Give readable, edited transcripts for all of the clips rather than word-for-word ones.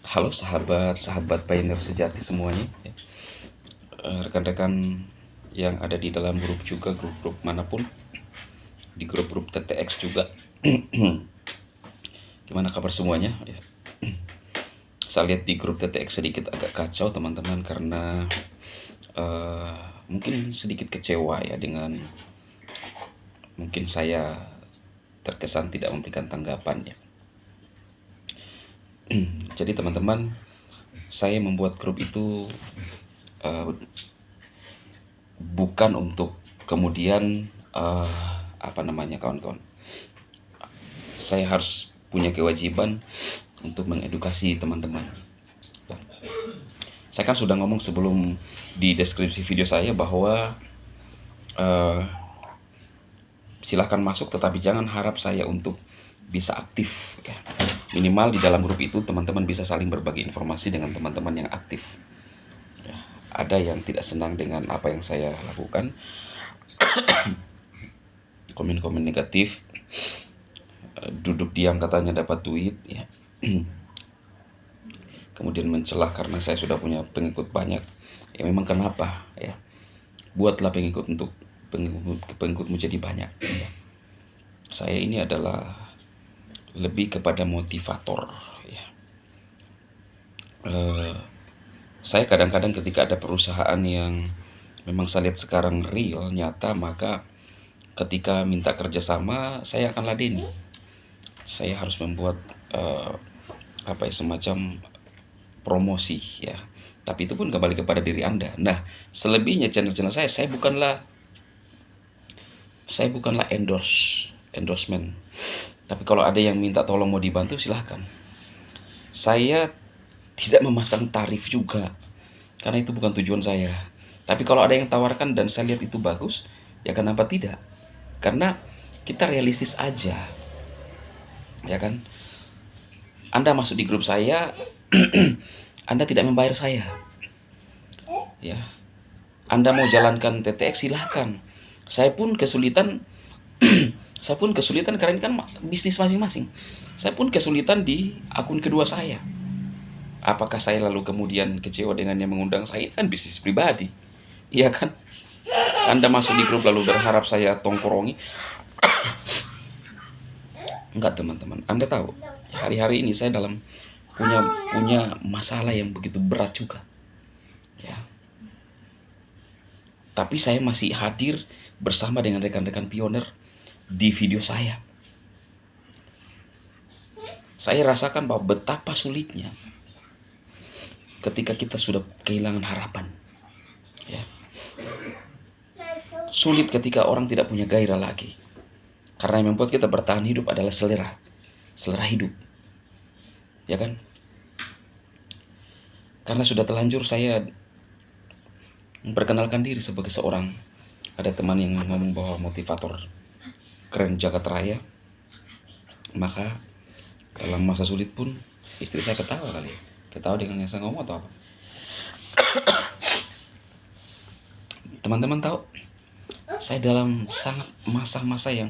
Halo sahabat pioneer sejati semuanya, ya. Rekan-rekan yang ada di dalam grup juga, grup-grup manapun, di grup-grup TTX juga. Gimana kabar semuanya? Ya. Saya lihat di grup TTX sedikit agak kacau teman-teman, karena mungkin sedikit kecewa ya dengan mungkin saya terkesan tidak memberikan tanggapan ya. Jadi teman-teman, saya membuat grup itu bukan untuk kemudian kawan-kawan, saya harus punya kewajiban untuk mengedukasi teman-teman. Saya kan sudah ngomong sebelum di deskripsi video saya bahwa silahkan masuk, tetapi jangan harap saya untuk bisa aktif ya. Minimal di dalam grup itu teman-teman bisa saling berbagi informasi dengan teman-teman yang aktif ya. Ada yang tidak senang dengan apa yang saya lakukan, komen-komen negatif, duduk diam katanya dapat duit ya. Kemudian mencelah karena saya sudah punya pengikut banyak. Ya memang kenapa ya, buatlah pengikut untuk pengikutmu jadi banyak ya. Saya ini adalah lebih kepada motivator ya. Saya kadang-kadang ketika ada perusahaan yang memang saya lihat sekarang real, nyata, maka ketika minta kerjasama saya akan ladeni. Saya harus membuat semacam promosi ya. Tapi itu pun kembali kepada diri Anda. Nah, selebihnya channel-channel saya bukanlah endorsement. Tapi kalau ada yang minta tolong mau dibantu, silahkan. Saya tidak memasang tarif juga, karena itu bukan tujuan saya. Tapi kalau ada yang tawarkan dan saya lihat itu bagus, ya kenapa tidak? Karena kita realistis aja, ya kan? Anda masuk di grup saya, Anda tidak membayar saya, ya. Anda mau jalankan TTX silahkan. Saya pun kesulitan, karena ini kan bisnis masing-masing. Saya pun kesulitan di akun kedua saya. Apakah saya lalu kemudian kecewa dengan yang mengundang saya? Kan bisnis pribadi, iya kan? Anda masuk di grup lalu berharap saya tongkrongi? Enggak teman-teman, Anda tahu hari-hari ini saya dalam punya masalah yang begitu berat juga ya. Tapi saya masih hadir bersama dengan rekan-rekan pioner di video saya. Saya rasakan bahwa betapa sulitnya ketika kita sudah kehilangan harapan ya. Sulit ketika orang tidak punya gairah lagi, karena yang membuat kita bertahan hidup adalah selera hidup, ya kan? Karena sudah terlanjur saya memperkenalkan diri sebagai seorang, ada teman yang ngomong bahwa motivator keren jagat raya, maka dalam masa sulit pun istri saya ketawa kali, ketawa dengan yang saya ngomong atau apa. Teman-teman tahu, saya dalam sangat masa-masa yang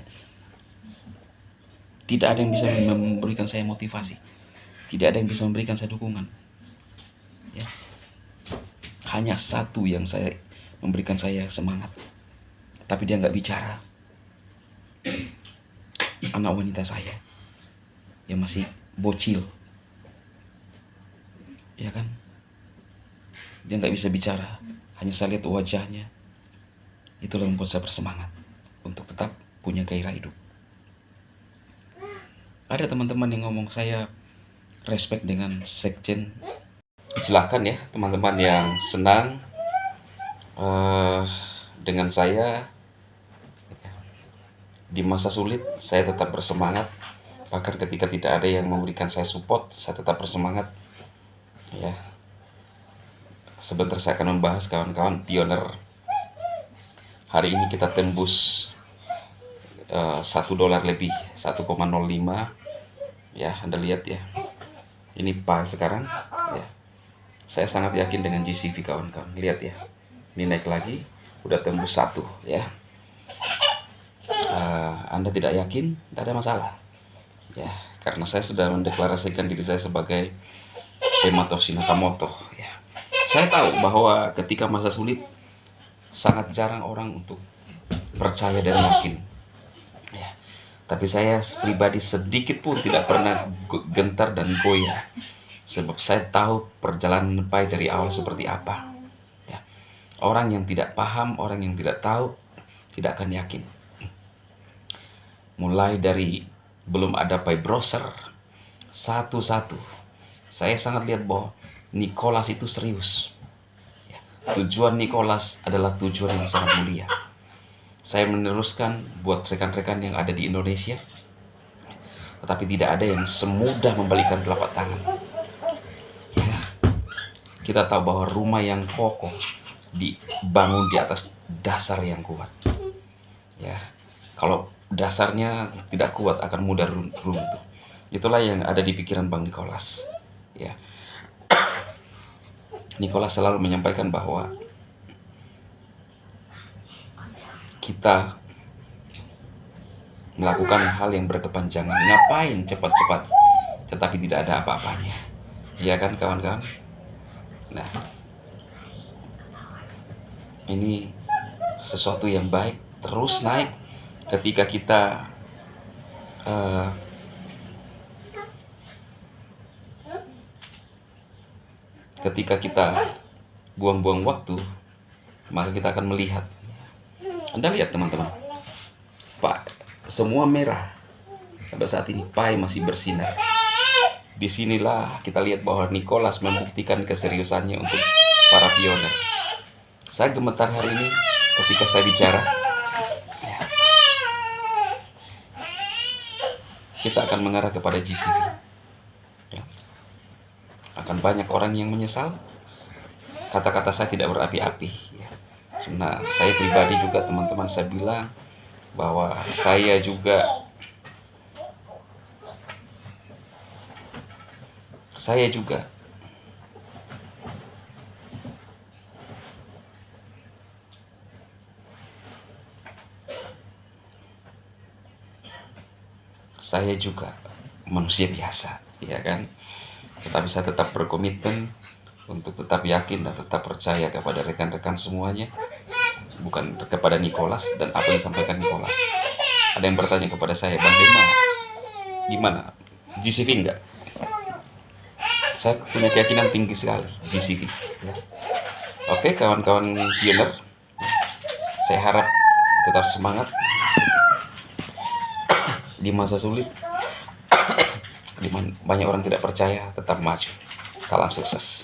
tidak ada yang bisa memberikan saya motivasi, tidak ada yang bisa memberikan saya dukungan ya. Hanya satu yang saya memberikan saya semangat, tapi dia nggak bicara. Anak wanita saya yang masih bocil, ya kan? Dia nggak bisa bicara, hanya saya lihat wajahnya. Itulah yang membuat saya bersemangat untuk tetap punya gairah hidup. Ada teman-teman yang ngomong saya respect dengan sekjen. Silahkan ya teman-teman yang senang dengan saya di masa sulit. Saya tetap bersemangat, bahkan ketika tidak ada yang memberikan saya support, saya tetap bersemangat ya. Sebentar saya akan membahas kawan-kawan pioner. Hari ini kita tembus $1 lebih, 1,05 ya. Anda lihat ya, ini pas sekarang ya. Saya sangat yakin dengan GCV kawan-kawan. Lihat ya, ini naik lagi, udah tembus 1 ya. Anda tidak yakin, tidak ada masalah ya, karena saya sudah mendeklarasikan diri saya sebagai Hematoshi Nakamoto. Ya. Saya tahu bahwa ketika masa sulit sangat jarang orang untuk percaya dan yakin. Ya. Tapi saya pribadi sedikit pun tidak pernah gentar dan goyah, sebab saya tahu perjalanan Pai dari awal seperti apa. Ya. Orang yang tidak paham, orang yang tidak tahu, tidak akan yakin. Mulai dari belum ada Pai browser, satu-satu, saya sangat lihat bahwa Nicholas itu serius. Ya. Tujuan Nicholas adalah tujuan yang sangat mulia. Saya meneruskan buat rekan-rekan yang ada di Indonesia, tetapi tidak ada yang semudah membalikan telapak tangan. Ya, kita tahu bahwa rumah yang kokoh dibangun di atas dasar yang kuat. Ya, kalau dasarnya tidak kuat akan mudah runtuh. Itulah yang ada di pikiran Bang Nicholas. Ya, Nicholas selalu menyampaikan bahwa kita melakukan hal yang berkepanjangan. Ngapain cepat-cepat tetapi tidak ada apa-apanya, ya kan kawan-kawan? Nah, ini sesuatu yang baik, terus naik ketika kita buang-buang waktu, maka kita akan melihat. Anda lihat teman-teman, Pak, semua merah sampai saat ini. Pai masih bersinar. Disinilah kita lihat bahwa Nicholas membuktikan keseriusannya untuk para pioner. Saya gemetar hari ini ketika saya bicara. Ya. Kita akan mengarah kepada GCV. Ya. Akan banyak orang yang menyesal. Kata-kata saya tidak berapi-api. Ya. Nah, saya pribadi juga teman-teman, saya bilang bahwa saya juga manusia biasa, ya kan? Tetapi saya tetap berkomitmen untuk tetap yakin dan tetap percaya kepada rekan-rekan semuanya, bukan kepada Nicholas dan apa yang disampaikan Nicholas. Ada yang bertanya kepada saya, Bang Dema, gimana? GCV enggak? Saya punya keyakinan tinggi sekali GCV. Ya. Oke, kawan-kawan pioner, saya harap tetap semangat di masa sulit, di mana banyak orang tidak percaya, tetap maju. Salam sukses.